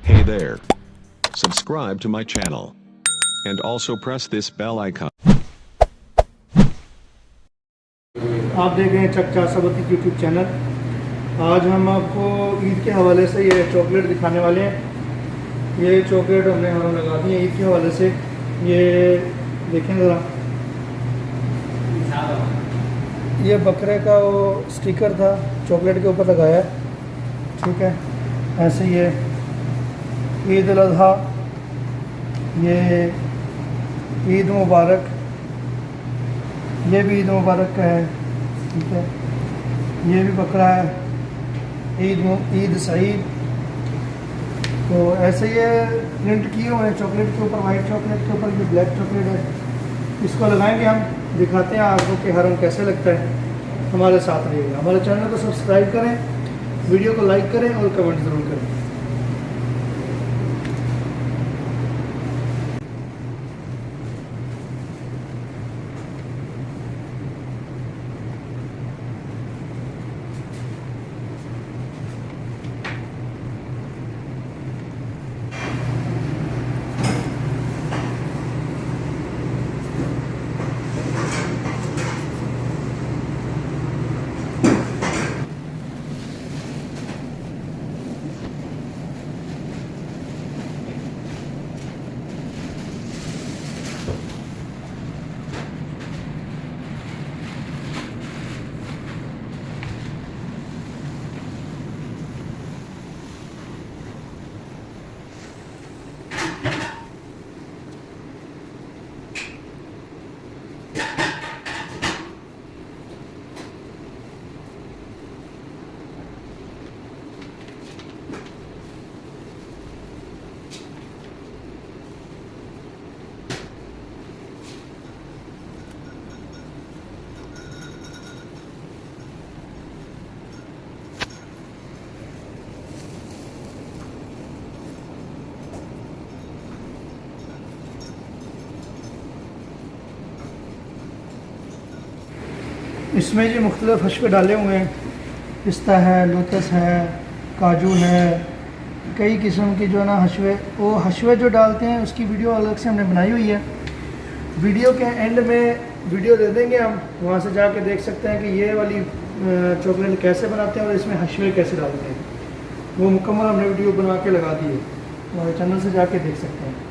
Hey there. Subscribe to my channel. And also press this bell icon. आप देख रहे हैं चक्चा सबती यूट्यूब चैनल। आज हम आपको ईद के हवाले से ये चॉकलेट दिखाने वाले हैं। ये चॉकलेट हमने यहाँ लगा दी है ईद के हवाले से। ये देखें ज़रा, ये बकरे का वो स्टिकर था चॉकलेट के ऊपर लगाया है, ठीक है। ऐसे ये ईद उल अज़हा, ये ईद मुबारक, ये भी ईद मुबारक का है, ठीक है। ये भी बकरा है, ईद सईद। तो ऐसे ये प्रिंट किए हुए हैं चॉकलेट के ऊपर, वाइट चॉकलेट के ऊपर। ये ब्लैक चॉकलेट है, इसको लगाएंगे हम, दिखाते हैं आपको कि हर रंग कैसे लगता है। हमारे साथ रहिएगा, हमारे चैनल को सब्सक्राइब करें, वीडियो को लाइक करें और कमेंट ज़रूर करें। इसमें जो मुख्तलिफ हशवे डाले हुए हैं, पिस्ता है, लोटस है, काजू है, कई किस्म की जो है ना हशवे, वो हशवे जो डालते हैं उसकी वीडियो अलग से हमने बनाई हुई है। वीडियो के एंड में वीडियो दे देंगे हम, वहाँ से जाके देख सकते हैं कि ये वाली चॉकलेट कैसे बनाते हैं और इसमें हशवे कैसे डालते हैं। वो मुकम्मल हमने वीडियो बना के लगा दी है, हमारे चैनल से जाके देख सकते हैं।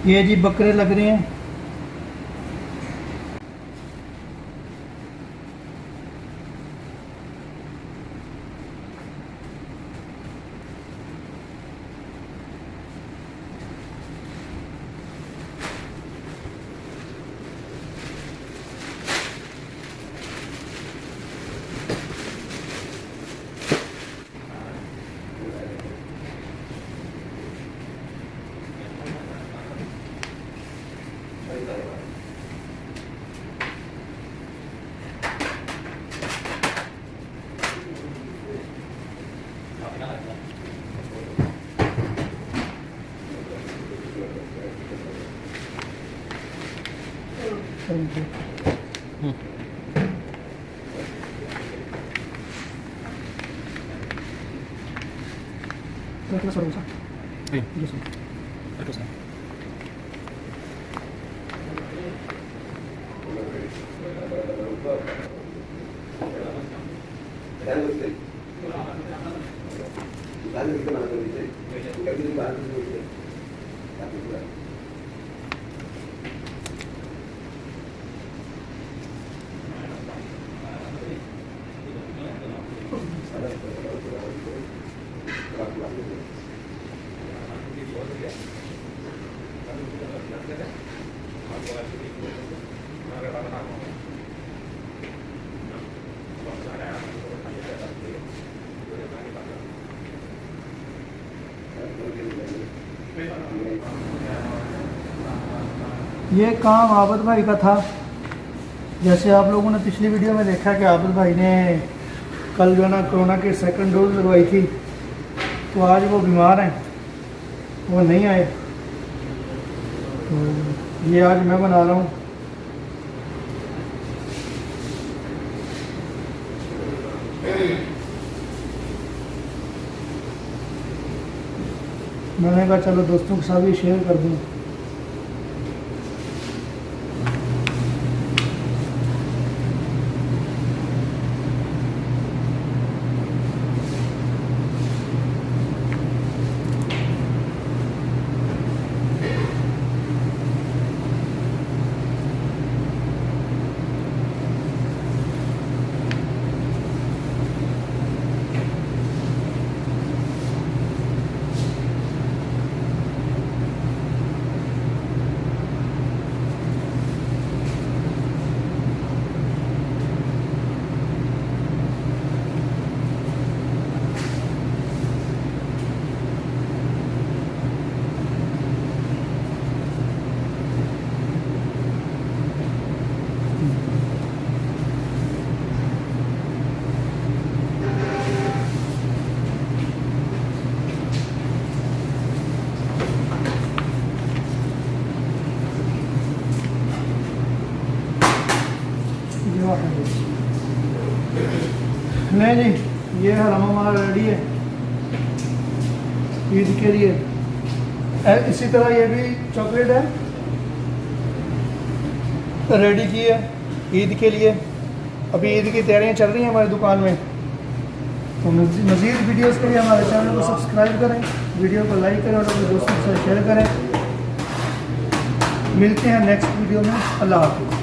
ये जी बकरे लग रहे हैं, Terus rusak. Iya. Terus. ये काम आबिद भाई का था। जैसे आप लोगों ने पिछली वीडियो में देखा कि आबिद भाई ने कल जो है ना कोरोना की सेकंड डोज लगवाई थी, तो आज वो बीमार हैं, वो नहीं आए, तो ये आज मैं बना रहा हूँ। मैंने कहा चलो दोस्तों के साथ भी शेयर कर दूँ। नहीं जी, ये हलवा हमारा रेडी है ईद के लिए। इसी तरह ये भी चॉकलेट है रेडी की है ईद के लिए। अभी ईद की तैयारियां चल रही हैं हमारी दुकान में। तो मज़ीद वीडियोस के लिए हमारे चैनल को सब्सक्राइब करें, वीडियो को लाइक करें और अपने दोस्तों के साथ शेयर करें। मिलते हैं नेक्स्ट वीडियो में। अल्लाह हाफ़िज़।